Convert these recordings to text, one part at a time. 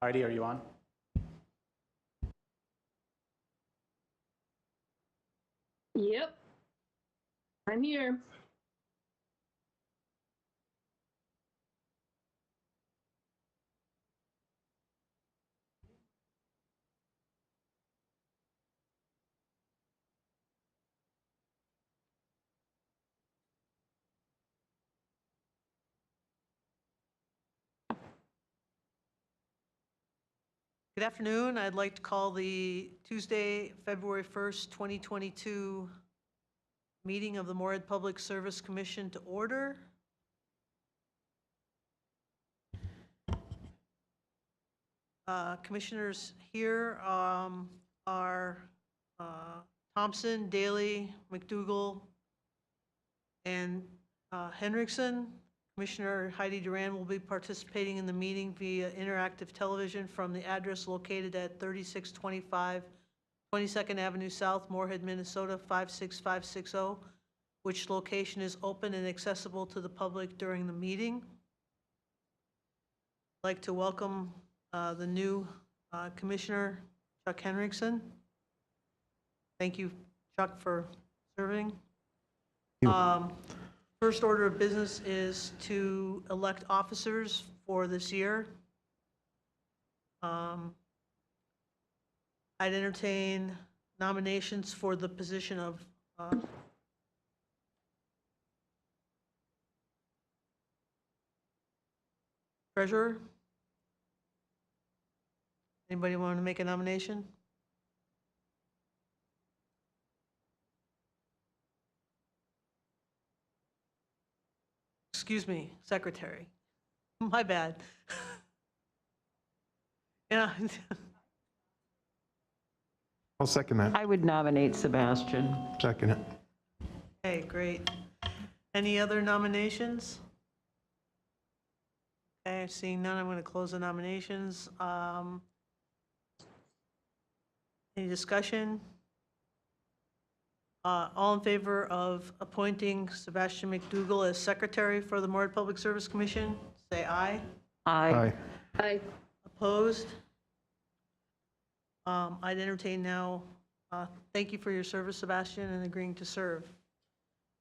Heidi, are you on? Yep, I'm here. Good afternoon. I'd like to call the Tuesday, February 1st, 2022 meeting of the Moorhead Public Service Commission to order. Commissioners here are Thompson, Daly, McDougall, and Henriksen. Commissioner Heidi Duran will be participating in the meeting via interactive television from the address located at 3625 22nd Avenue South, Moorhead, Minnesota 56560, which location is open and accessible to the public during the meeting. I'd like to welcome the new Commissioner, Chuck Henriksen. Thank you, Chuck, for serving. First order of business is to elect officers for this year. I'd entertain nominations for the position of treasurer. Anybody want to make a nomination? Excuse me, secretary. My bad. Yeah. I'll second that. I would nominate Sebastian. Second it. Okay, great. Any other nominations? Okay, seeing none, I'm going to close the nominations. Any discussion? All in favor of appointing Sebastian McDougall as secretary for the Moorhead Public Service Commission, say aye. Aye. Aye. Opposed? I'd entertain now, thank you for your service, Sebastian, and agreeing to serve.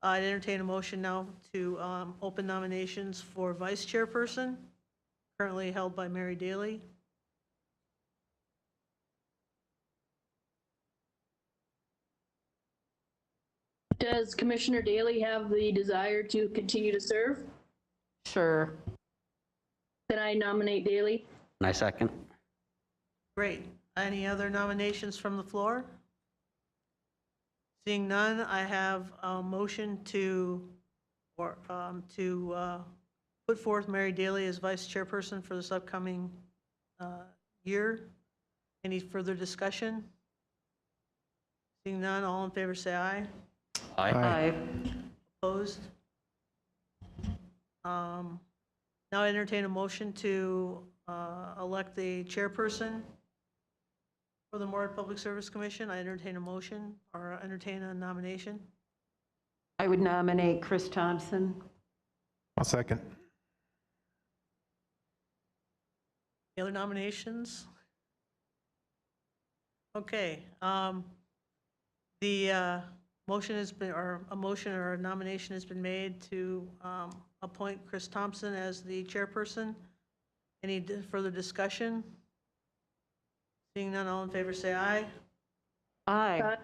I'd entertain a motion now to open nominations for vice chairperson, currently held by Mary Daly. Does Commissioner Daly have the desire to continue to serve? Sure. Then I nominate Daly. And I second. Great. Any other nominations from the floor? Seeing none, I have a motion to put forth Mary Daly as vice chairperson for this upcoming year. Any further discussion? Seeing none, all in favor say aye. Aye. Aye. Opposed? Now I entertain a motion to elect the chairperson for the Moorhead Public Service Commission. I entertain a motion or entertain a nomination. I would nominate Chris Thompson. I'll second. Any other nominations? Okay. The motion has been, or a motion or a nomination has been made to appoint Chris Thompson as the chairperson. Any further discussion? Seeing none, all in favor say aye. Aye.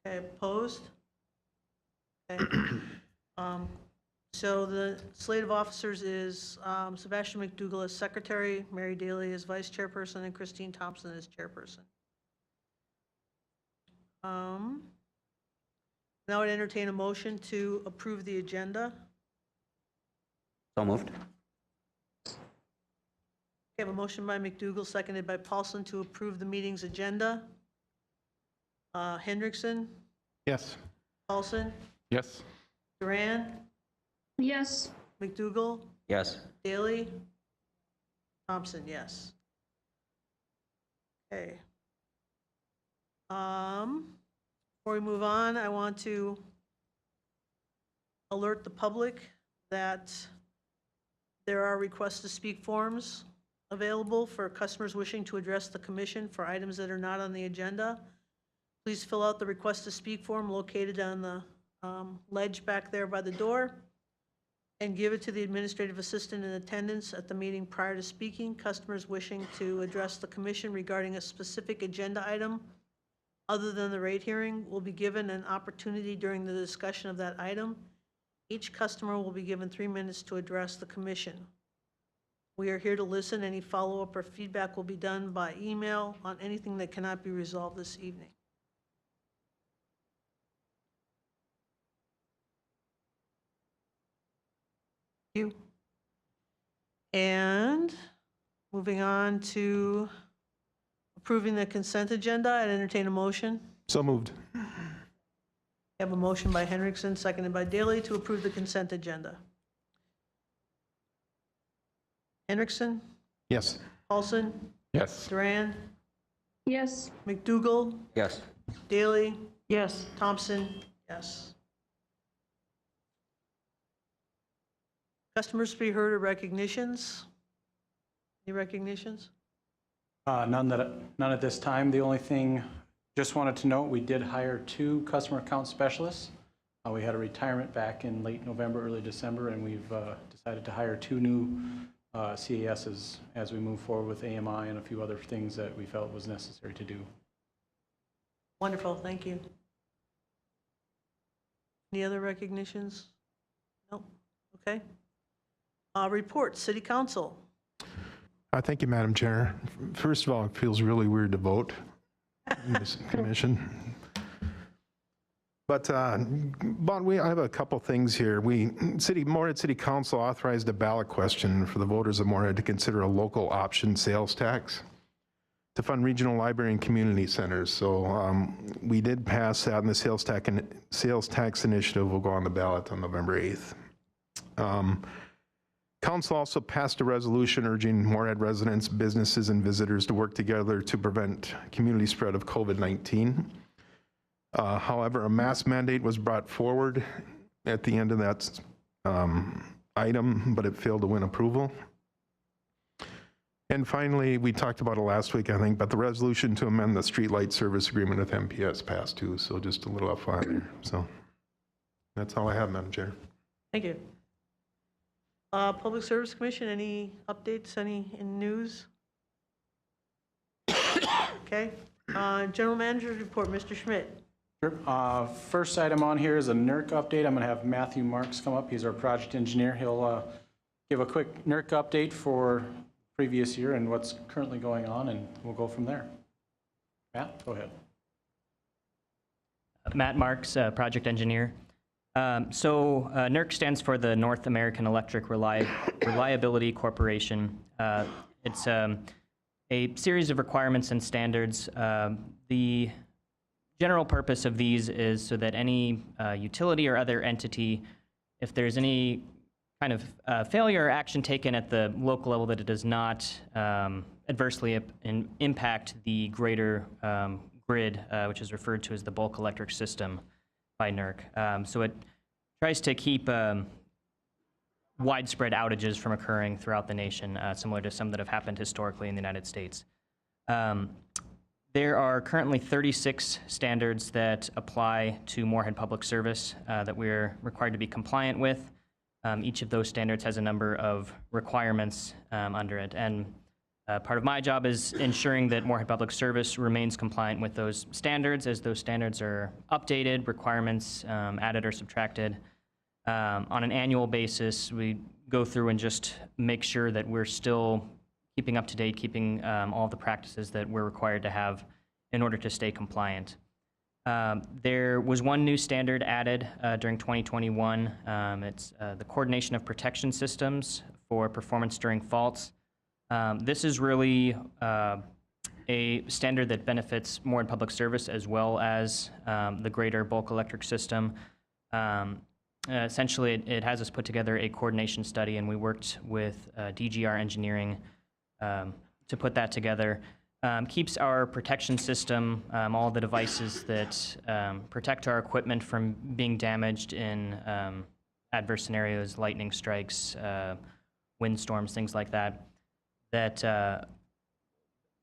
Okay, opposed? Okay. So the slate of officers is Sebastian McDougall as secretary, Mary Daly as vice chairperson, and Christine Thompson as chairperson. Now I'd entertain a motion to approve the agenda. So moved. We have a motion by McDougall, seconded by Paulson, to approve the meeting's agenda. Hendrickson, Yes. Paulson, Yes. Duran, Yes. McDougall, Yes. Daly, Thompson, yes. Okay. Before we move on, I want to alert the public that there are requests to speak forms available for customers wishing to address the commission for items that are not on the agenda. Please fill out the request to speak form located on the ledge back there by the door and give it to the administrative assistant in attendance at the meeting prior to speaking. Customers wishing to address the commission regarding a specific agenda item other than the rate hearing will be given an opportunity during the discussion of that item. Each customer will be given 3 minutes to address the commission. We are here to listen. Any follow-up or feedback will be done by email on anything that cannot be resolved this evening. Thank you. And moving on to approving the consent agenda, I'd entertain a motion. So moved. I have a motion by Henriksen, seconded by Daley, to approve the consent agenda. Henriksen, Yes. Paulson, Yes. Duran, Yes. McDougal, Yes. Daley, Yes. Thompson, yes. Customers to be heard or recognitions? Any recognitions? None at this time. The only thing, just wanted to note, we did hire 2 customer account specialists. We had a retirement back in late November, early December, and we've decided to hire 2 new CASs as we move forward with AMI and a few other things that we felt was necessary to do. Wonderful, thank you. Any other recognitions? No, okay. Reports, City Council. Thank you, Madam Chair. First of all, it feels really weird to vote in this commission. But I have a couple things here. Moorhead City Council authorized a ballot question for the voters of Moorhead to consider a local option sales tax to fund regional library and community centers. So we did pass that, and the sales tax initiative will go on the ballot on November 8th. Council also passed a resolution urging Moorhead residents, businesses, and visitors to work together to prevent community spread of COVID-19. However, a mask mandate was brought forward at the end of that item, but it failed to win approval. And finally, we talked about it last week, I think, but the resolution to amend the streetlight service agreement with MPS passed too, so just a little FYI there. So that's all I have, Madam Chair. Thank you. Public Service Commission, any updates, any news? Okay. General Manager's report, Mr. Schmidt. Sure. First item on here is a NERC update. I'm going to have Matthew Marks come up. He's our project engineer. He'll give a quick NERC update for previous year and what's currently going on, and we'll go from there. Matt, go ahead. Matt Marks, project engineer. NERC stands for the North American Electric Reliability Corporation. It's a series of requirements and standards. The general purpose of these is so that any utility or other entity, if there's any kind of failure or action taken at the local level, that it does not adversely impact the greater grid, which is referred to as the bulk electric system by NERC. So it tries to keep widespread outages from occurring throughout the nation, similar to some that have happened historically in the United States. There are currently 36 standards that apply to Moorhead Public Service that we're required to be compliant with. Each of those standards has a number of requirements under it, and part of my job is ensuring that Moorhead Public Service remains compliant with those standards. As those standards are updated, requirements added or subtracted. On an annual basis, we go through and just make sure that we're still keeping up to date, keeping all the practices that we're required to have in order to stay compliant. There was one new standard added during 2021. It's the coordination of protection systems for performance during faults. This is really a standard that benefits Moorhead Public Service as well as the greater bulk electric system. Essentially, it has us put together a coordination study, and we worked with DGR Engineering to put that together. Keeps our protection system, all the devices that protect our equipment from being damaged in adverse scenarios, lightning strikes, windstorms, things like that. that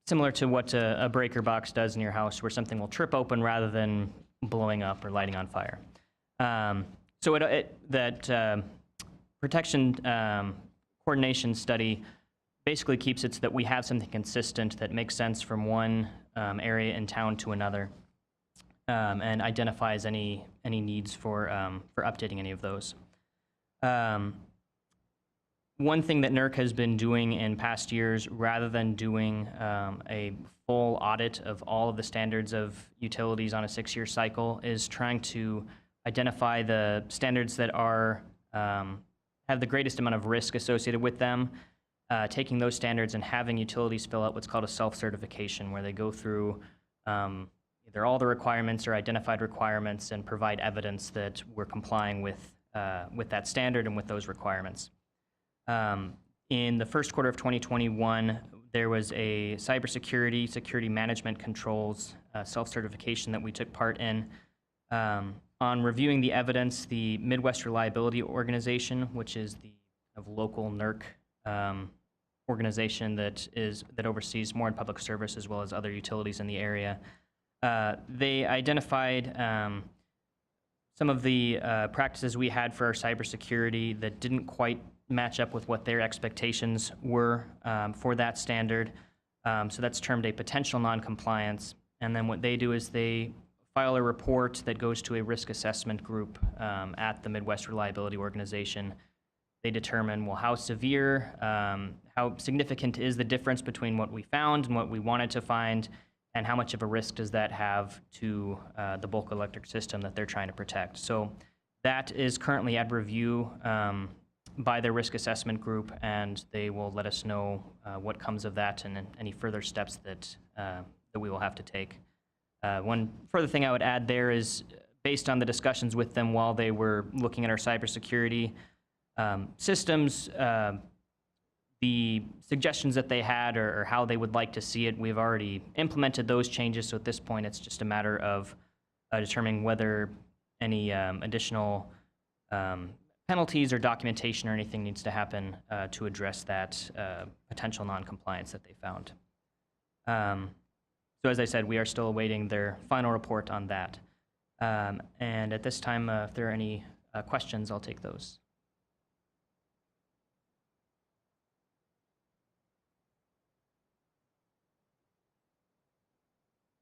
similar to what a breaker box does in your house, where something will trip open rather than blowing up or lighting on fire. So that protection coordination study basically keeps it so that we have something consistent that makes sense from one area in town to another, and identifies any needs for updating any of those. One thing that NERC has been doing in past years, rather than doing a full audit of all of the standards of utilities on a 6-year cycle, is trying to identify the standards that are have the greatest amount of risk associated with them, taking those standards and having utilities fill out what's called a self-certification, where they go through either all the requirements or identified requirements and provide evidence that we're complying with that standard and with those requirements. In the first quarter of 2021, there was a cybersecurity, security management controls self-certification that we took part in. On reviewing the evidence, the Midwest Reliability Organization, which is the local NERC organization that oversees Moorhead Public Service as well as other utilities in the area, they identified some of the practices we had for our cybersecurity that didn't quite match up with what their expectations were for that standard. So that's termed a potential noncompliance. And then what they do is they file a report that goes to a risk assessment group at the Midwest Reliability Organization. They determine, well, how severe, how significant is the difference between what we found and what we wanted to find, and how much of a risk does that have to the bulk electric system that they're trying to protect. So that is currently at review by their risk assessment group, and they will let us know what comes of that and any further steps that we will have to take. One further thing I would add there is, based on the discussions with them while they were looking at our cybersecurity systems, the suggestions that they had or how they would like to see it, we've already implemented those changes. So at this point, it's just a matter of determining whether any additional penalties or documentation or anything needs to happen to address that potential non-compliance that they found. So as I said, we are still awaiting their final report on that. And at this time, if there are any questions, I'll take those.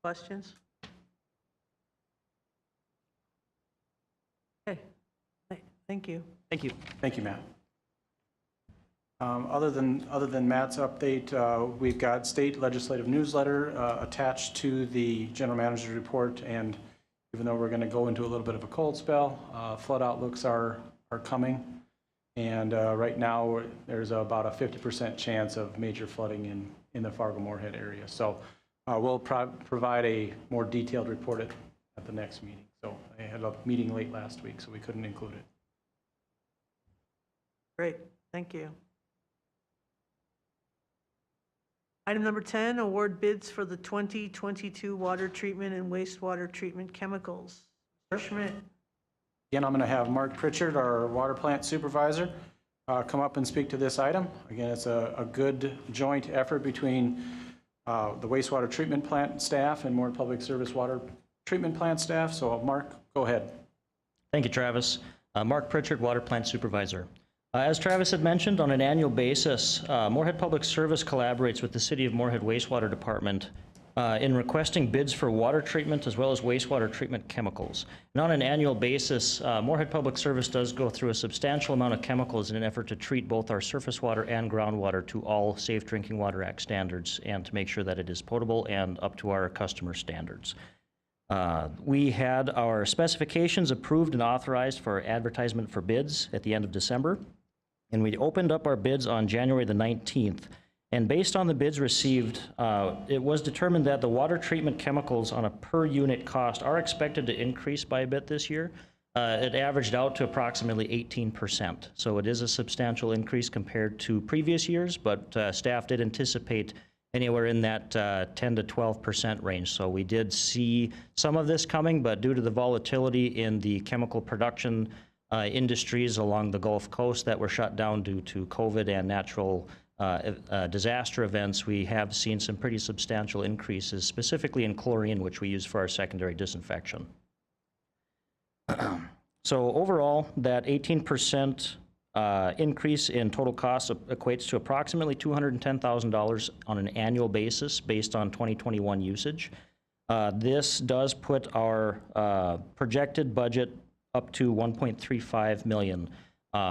Questions? Okay, thank you. Thank you. Thank you, Matt. Other than Matt's update, we've got state legislative newsletter attached to the general manager's report, and even though we're going to go into a little bit of a cold spell, flood outlooks are coming, and right now there's about a 50% chance of major flooding in the Fargo-Moorhead area. So we'll provide a more detailed report at the next meeting. So I had a meeting late last week, so we couldn't include it. Great, thank you. Item number 10, award bids for the 2022 water treatment and wastewater treatment chemicals. Mr. Schmidt. Again, I'm going to have Mark Pritchard, our water plant supervisor, come up and speak to this item. Again, it's a good joint effort between the wastewater treatment plant staff and Moorhead Public Service water treatment plant staff. So Mark, go ahead. Thank you, Travis. Mark Pritchard, water plant supervisor. As Travis had mentioned, on an annual basis, Moorhead Public Service collaborates with the City of Moorhead Wastewater Department in requesting bids for water treatment as well as wastewater treatment chemicals. And on an annual basis, Moorhead Public Service does go through a substantial amount of chemicals in an effort to treat both our surface water and groundwater to all Safe Drinking Water Act standards and to make sure that it is potable and up to our customer standards. We had our specifications approved and authorized for advertisement for bids at the end of December, and we opened up our bids on January the 19th. And based on the bids received, it was determined that the water treatment chemicals on a per unit cost are expected to increase by a bit this year. It averaged out to approximately 18%. So it is a substantial increase compared to previous years, but staff did anticipate anywhere in that 10 to 12% range. So we did see some of this coming, but due to the volatility in the chemical production industries along the Gulf Coast that were shut down due to COVID and natural disaster events, we have seen some pretty substantial increases, specifically in chlorine, which we use for our secondary disinfection. So overall, that 18% increase in total costs equates to approximately $210,000 on an annual basis based on 2021 usage. This does put our projected budget up to $1.35 million.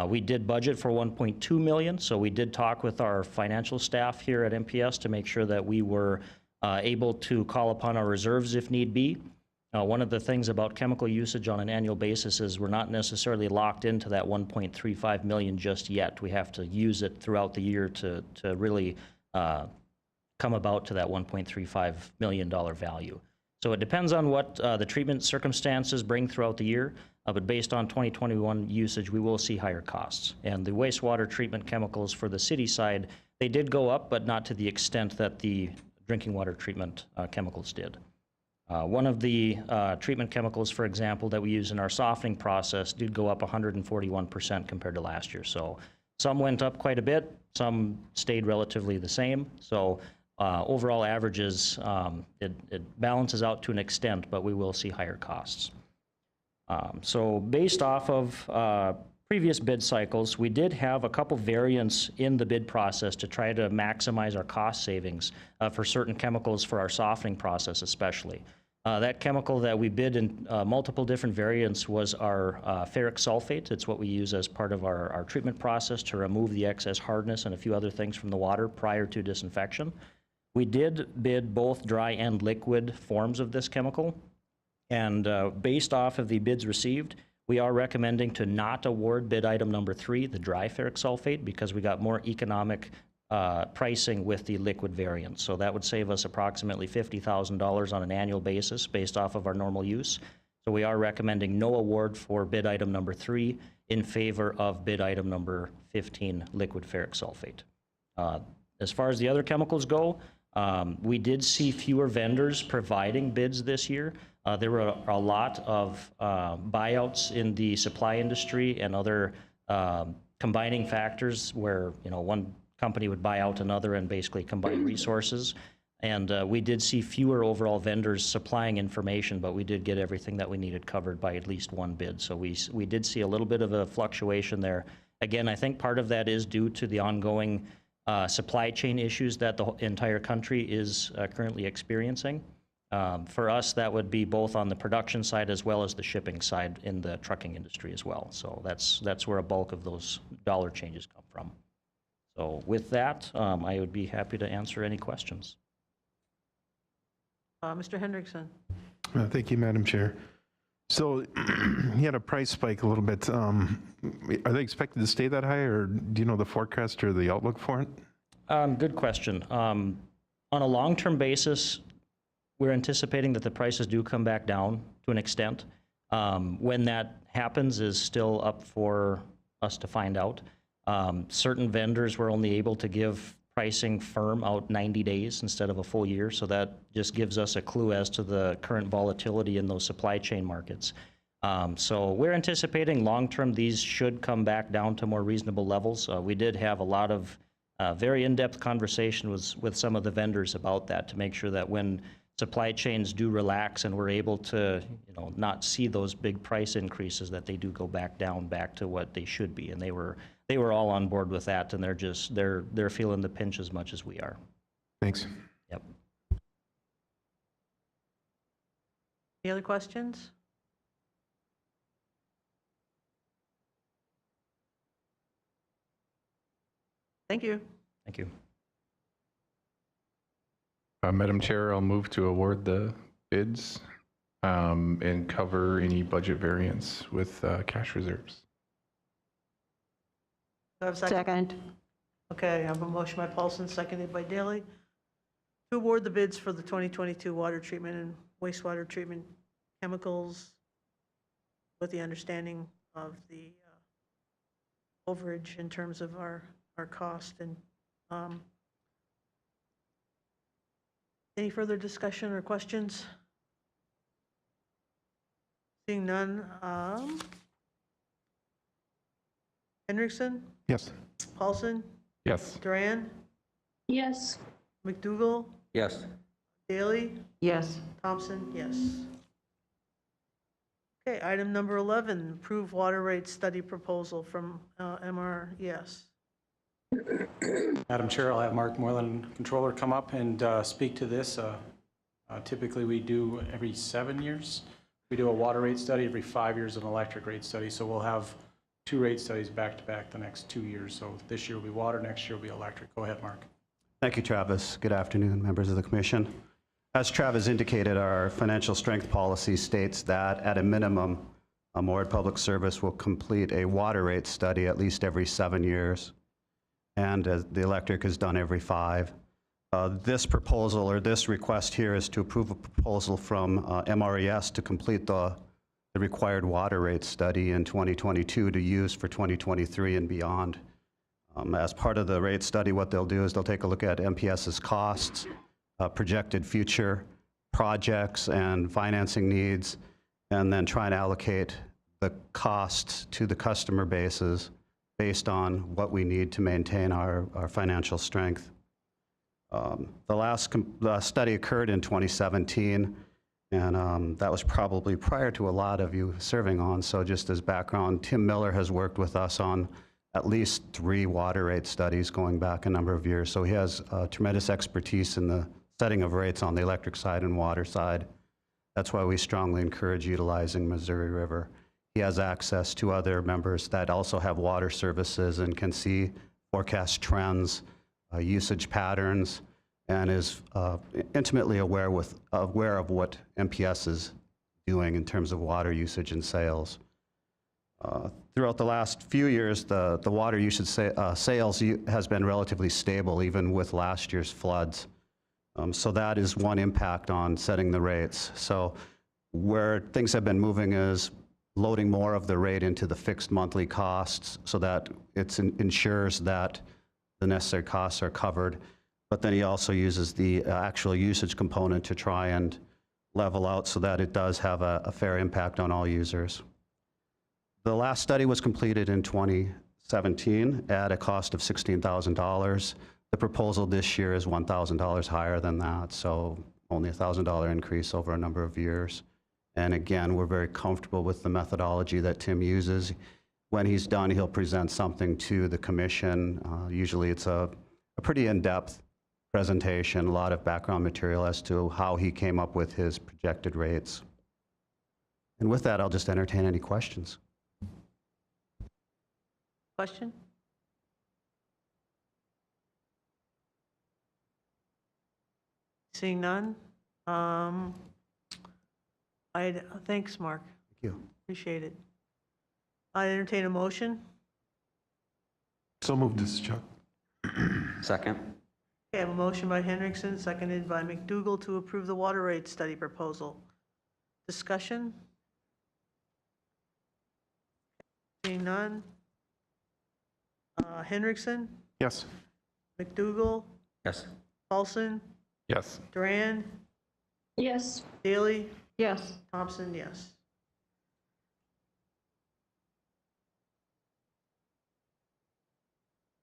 We did budget for $1.2 million, so we did talk with our financial staff here at MPS to make sure that we were able to call upon our reserves if need be. One of the things about chemical usage on an annual basis is we're not necessarily locked into that $1.35 million just yet. We have to use it throughout the year to really come about to that $1.35 million value. So it depends on what the treatment circumstances bring throughout the year, but based on 2021 usage, we will see higher costs. And the wastewater treatment chemicals for the city side, they did go up, but not to the extent that the drinking water treatment chemicals did. One of the treatment chemicals, for example, that we use in our softening process did go up 141% compared to last year. So some went up quite a bit, some stayed relatively the same. So overall averages, it balances out to an extent, but we will see higher costs. So based off of previous bid cycles, we did have a couple variants in the bid process to try to maximize our cost savings for certain chemicals for our softening process especially. That chemical that we bid in multiple different variants was our ferric sulfate. It's what we use as part of our treatment process to remove the excess hardness and a few other things from the water prior to disinfection. We did bid both dry and liquid forms of this chemical. And based off of the bids received, we are recommending to not award bid item number 3, the dry ferric sulfate, because we got more economic pricing with the liquid variant. So that would save us approximately $50,000 on an annual basis based off of our normal use. So we are recommending no award for bid item number 3 in favor of bid item number 15, liquid ferric sulfate. As far as the other chemicals go, we did see fewer vendors providing bids this year. There were a lot of buyouts in the supply industry and other combining factors where, you know, one company would buy out another and basically combine resources. And we did see fewer overall vendors supplying information, but we did get everything that we needed covered by at least one bid. So we did see a little bit of a fluctuation there. Again, I think part of that is due to the ongoing supply chain issues that the entire country is currently experiencing. For us, that would be both on the production side as well as the shipping side in the trucking industry as well. So that's where a bulk of those dollar changes come from. So with that, I would be happy to answer any questions. Mr. Hendrickson. Thank you, Madam Chair. So you had a price spike a little bit. Are they expected to stay that high, or do you know the forecast or the outlook for it? Good question. On a long-term basis, we're anticipating that the prices do come back down to an extent. When that happens is still up for us to find out. Certain vendors were only able to give pricing firm out 90 days instead of a full year, so that just gives us a clue as to the current volatility in those supply chain markets. So we're anticipating long-term these should come back down to more reasonable levels. We did have a lot of very in-depth conversation with some of the vendors about that to make sure that when supply chains do relax and we're able to, you know, not see those big price increases, that they do go back down back to what they should be. And they were all on board with that, and they're feeling the pinch as much as we are. Thanks. Yep. Any other questions? Thank you. Thank you. Madam Chair, I'll move to award the bids and cover any budget variance with cash reserves. Do I have a second? Second. Okay, I have a motion by Paulson, seconded by Daley, to award the bids for the 2022 water treatment and wastewater treatment chemicals with the understanding of the overage in terms of our cost. And any further discussion or questions? Seeing none. Hendrickson, Yes. Paulson, Yes. Duran, Yes. McDougal, Yes. Daley, Yes. Thompson, yes. Okay, item number 11, approve water rate study proposal from MRES. Madam Chair, I'll have Mark Moreland, Controller, come up and speak to this. Typically, we do every 7 years. We do a water rate study, every 5 years an electric rate study. So we'll have 2 rate studies back to back the next 2 years. So this year will be water, next year will be electric. Go ahead, Mark. Thank you, Travis. Good afternoon, members of the commission. As Travis indicated, our financial strength policy states that at a minimum, Moorhead Public Service will complete a water rate study at least every 7 years, and the electric is done every 5. This proposal, or this request here, is to approve a proposal from MRES to complete the required water rate study in 2022 to use for 2023 and beyond. As part of the rate study, what they'll do is they'll take a look at MPS's costs, projected future projects and financing needs, and then try and allocate the costs to the customer bases based on what we need to maintain our financial strength. The last study occurred in 2017, and that was probably prior to a lot of you serving on. So just as background, Tim Miller has worked with us on at least 3 water rate studies going back a number of years. So he has tremendous expertise in the setting of rates on the electric side and water side. That's why we strongly encourage utilizing Missouri River. He has access to other members that also have water services and can see forecast trends, usage patterns, and is intimately aware of what MPS is doing in terms of water usage and sales. Throughout the last few years, the water usage sales has been relatively stable, even with last year's floods. So that is one impact on setting the rates. So where things have been moving is loading more of the rate into the fixed monthly costs so that it ensures that the necessary costs are covered. But then he also uses the actual usage component to try and level out so that it does have a fair impact on all users. The last study was completed in 2017 at a cost of $16,000. The proposal this year is $1,000 higher than that, so only a $1,000 increase over a number of years. And again, we're very comfortable with the methodology that Tim uses. When he's done, he'll present something to the commission. Usually it's a pretty in-depth presentation, a lot of background material as to how he came up with his projected rates. And with that, I'll just entertain any questions. Question? Seeing none? Thanks, Mark. Thank you. Appreciate it. I entertain a motion. So moved, this is Chuck. Second. Okay, I have a motion by Hendrickson, seconded by McDougal to approve the water rate study proposal. Discussion? Seeing none? Hendrickson, Yes. McDougal, Yes. Paulson, Yes. Duran, Yes. Daley, Yes. Thompson, yes.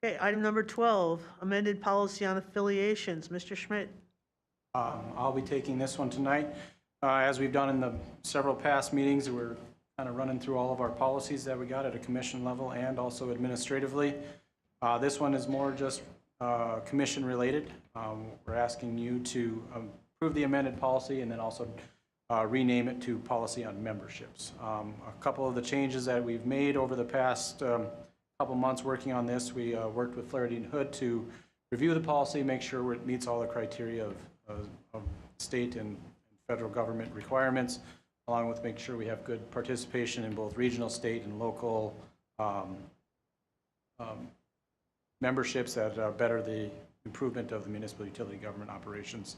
Okay, item number 12, amended policy on affiliations. Mr. Schmidt. I'll be taking this one tonight. As we've done in the several past meetings, we're kind of running through all of our policies that we got at a commission level and also administratively. This one is more just commission related. We're asking you to approve the amended policy and then also rename it to policy on memberships. A couple of the changes that we've made over the past couple months working on this, we worked with Flaherty and Hood to review the policy, make sure it meets all the criteria of state and federal government requirements, along with make sure we have good participation in both regional, state, and local memberships that better the improvement of the municipal utility government operations.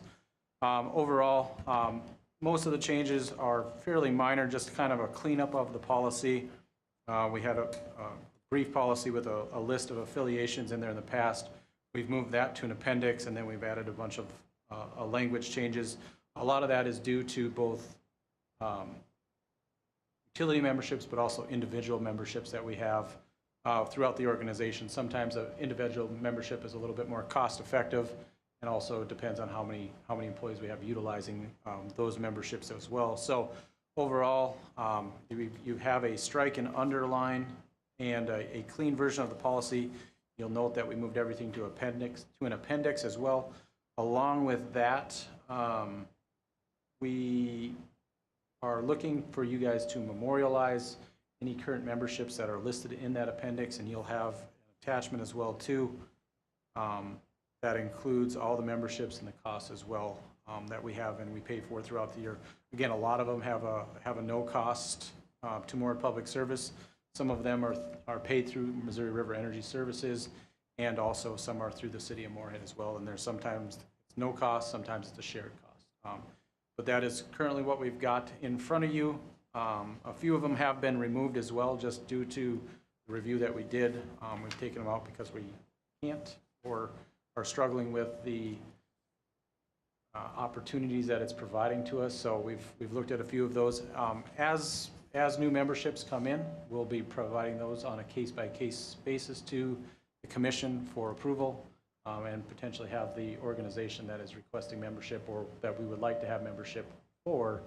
Overall, most of the changes are fairly minor, just kind of a cleanup of the policy. We had a brief policy with a list of affiliations in there in the past. We've moved that to an appendix, and then we've added a bunch of language changes. A lot of that is due to both utility memberships, but also individual memberships that we have. throughout the organization. Sometimes an individual membership is a little bit more cost-effective, and also it depends on how many employees we have utilizing those memberships as well. So overall, you have a strike and underline and a clean version of the policy. You'll note that we moved everything to an appendix as well. Along with that, we are looking for you guys to memorialize any current memberships that are listed in that appendix, and you'll have an attachment as well too. That includes all the memberships and the costs as well that we have and we pay for throughout the year. Again, a lot of them have a no cost to Moorhead Public Service. Some of them are paid through Missouri River Energy Services, and also some are through the city of Moorhead as well. And there's sometimes it's no cost, sometimes it's a shared cost. But that is currently what we've got in front of you. A few of them have been removed as well, just due to the review that we did. We've taken them out because we can't or are struggling with the opportunities that it's providing to us. So we've looked at a few of those. As new memberships come in, we'll be providing those on a case-by-case basis to the commission for approval, and potentially have the organization that is requesting membership or that we would like to have membership for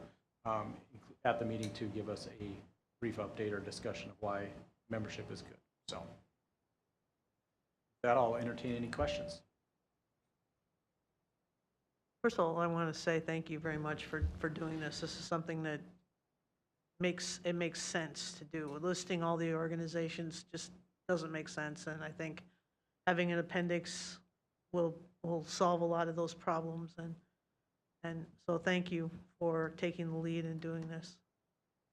at the meeting to give us a brief update or discussion of why membership is good. So with that, I'll entertain any questions. First of all, I want to say thank you very much for doing this. This is something that makes sense to do. Listing all the organizations just doesn't make sense, and I think having an appendix will solve a lot of those problems. And so thank you for taking the lead in doing this.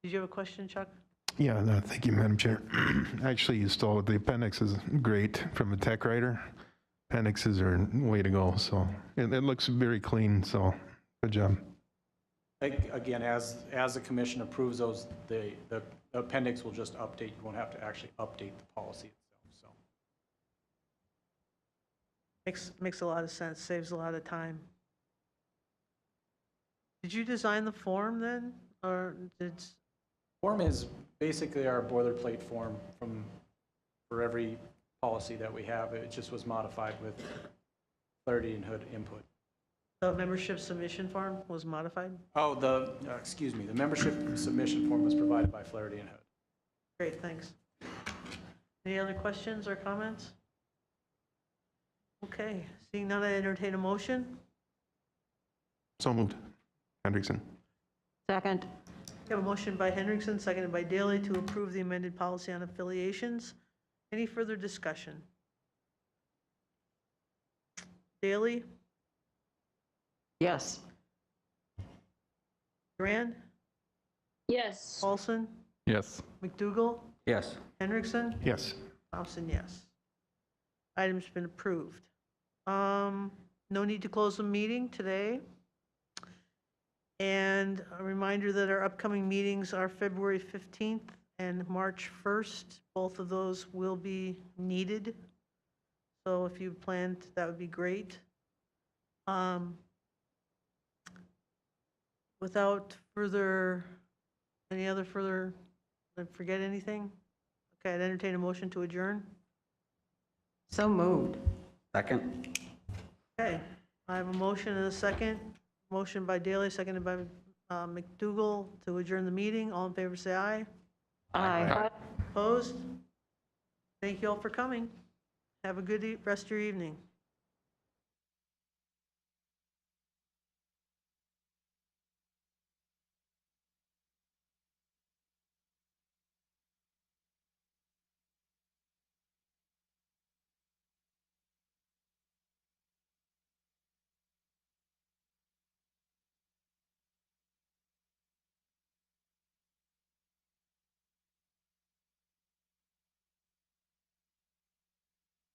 Did you have a question, Chuck? Yeah, no, thank you, Madam Chair. Actually, you stole it. The appendix is great from a tech writer. Appendixes are way to go, so it looks very clean, so good job. Again, as the commission approves those, the appendix will just update. You won't have to actually update the policy itself. So Makes a lot of sense, saves a lot of time. Did you design the form then, or did? Form is basically our boilerplate form for every policy that we have. It just was modified with Flaherty and Hood input. The membership submission form was modified? Oh, excuse me, the membership submission form was provided by Flaherty and Hood. Great, thanks. Any other questions or comments? Okay, seeing none, I entertain a motion. So moved. Hendrickson. Second. We have a motion by Hendrickson, seconded by Daley, to approve the amended policy on affiliations. Any further discussion? Daley? Yes. Duran? Yes. Paulson? Yes. McDougall? Yes. Hendrickson? Yes. Thompson, yes. Item's been approved. No need to close the meeting today. And a reminder that our upcoming meetings are February 15th and March 1st. Both of those will be needed. So if you planned, that would be great. Without any other further, did I forget anything? Okay, I'd entertain a motion to adjourn. So moved. Second? Okay, I have a motion and a second. Motion by Daley, seconded by McDougall to adjourn the meeting. All in favor, say aye. Aye. Opposed? Thank you all for coming. Have a good rest of your evening.